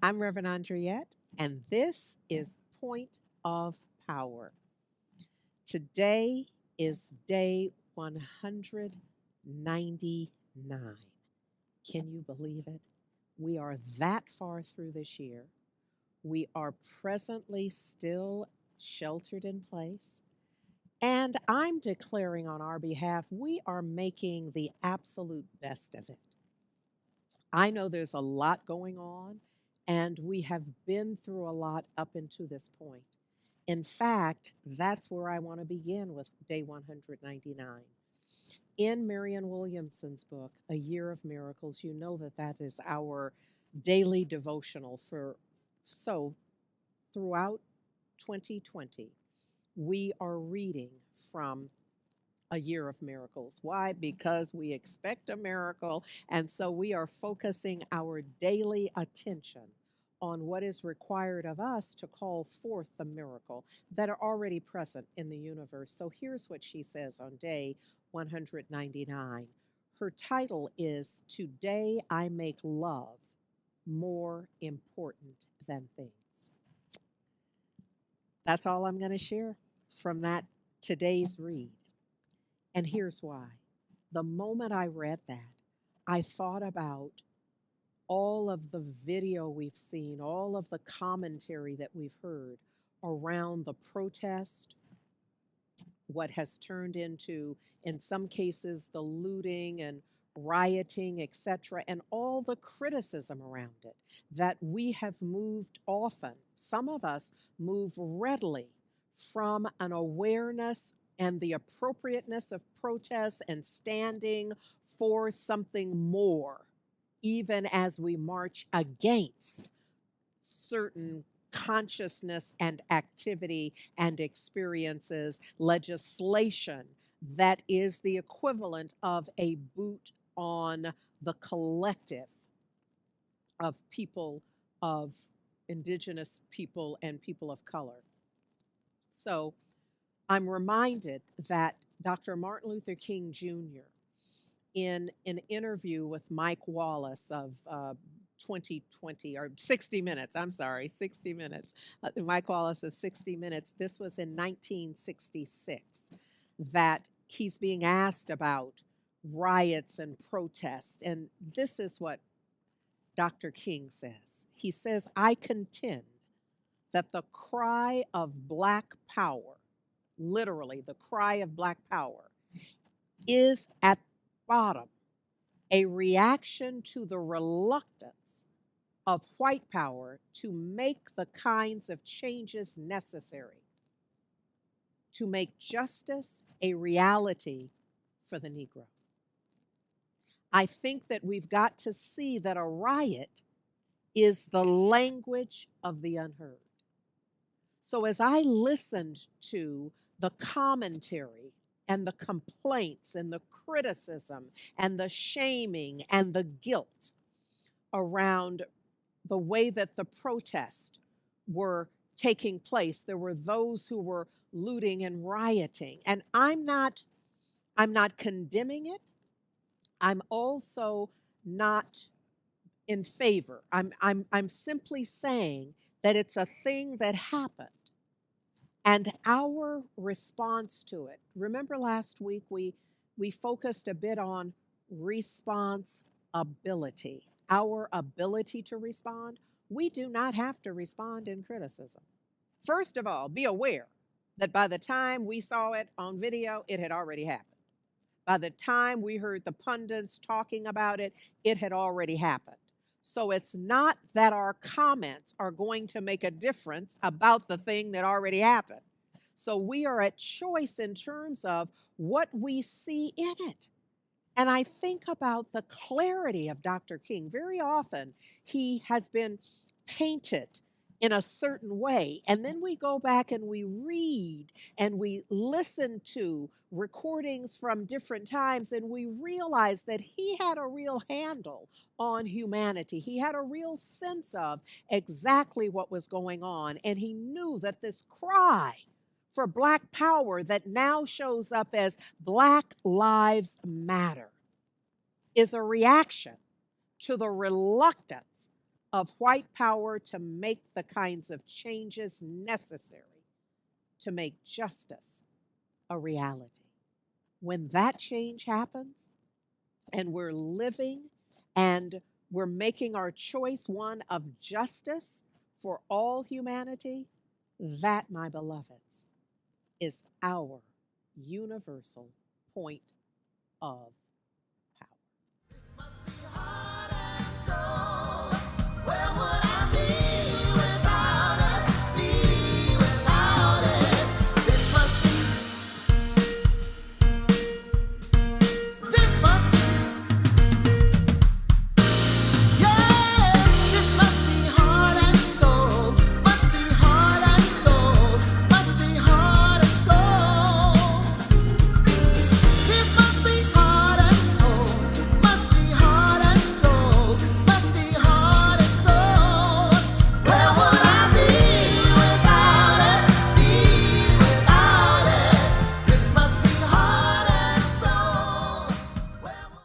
I'm Reverend Andriette, and this is Point of Power. Today is day 199. Can you believe it? We are that far through this year. We are presently still sheltered in place. And I'm declaring on our behalf, we are making the absolute best of it. I know there's a lot going on, and we have been through a lot up until this point. In fact, that's where I want to begin with day 199. In Marianne Williamson's book, A Year of Miracles, you know that that is our daily devotional for so throughout 2020, we are reading from a year of miracles. Why? Because we expect a miracle. And so we are focusing our daily attention on what is required of us to call forth the miracle that are already present in the universe. So here's what she says on day 199. Her title is Today I Make Love More Important Than Things. That's all I'm going to share from that today's read. And here's why. The moment I read that, I thought about all of the video we've seen, all of the commentary that we've heard around the protest, what has turned into, in some cases, the looting and rioting, etc., and all the criticism around it, that we have moved often, some of us move readily from an awareness and the appropriateness of protests and standing for something more, even as we march against certain consciousness and activity and experiences, legislation that is the equivalent of a boot on the collective of people, of indigenous people and people of color. So I'm reminded that Dr. Martin Luther King Jr., in an interview with Mike Wallace of 2020 or 60 Minutes, I'm sorry, 60 Minutes, Mike Wallace of 60 Minutes, this was in 1966, that he's being asked about riots and protests. And this is what Dr. King says. He says, I contend that the cry of Black power, literally the cry of Black power, is at bottom a reaction to the reluctance of white power to make the kinds of changes necessary to make justice a reality for the Negro. I think that we've got to see that a riot is the language of the unheard. So as I listened to the commentary and the complaints and the criticism and the shaming and the guilt around the way that the protests were taking place, there were those who were looting and rioting. And I'm not condemning it. I'm also not in favor. I'm simply saying that it's a thing that happened. And our response to it. Remember last week we focused a bit on responsibility, our ability to respond. We do not have to respond in criticism. First of all, be aware that by the time we saw it on video, it had already happened. By the time we heard the pundits talking about it, it had already happened. So it's not that our comments are going to make a difference about the thing that already happened. So we are at choice in terms of what we see in it. And I think about the clarity of Dr. King. Very often he has been painted in a certain way. And then we go back and we read and we listen to recordings from different times and we realize that he had a real handle on humanity. He had a real sense of exactly what was going on. And he knew that this cry for Black power that now shows up as Black Lives Matter is a reaction to the reluctance of white power to make the kinds of changes necessary to make justice a reality. When that change happens and we're living and we're making our choice one of justice for all humanity, that, my beloveds, is our universal point of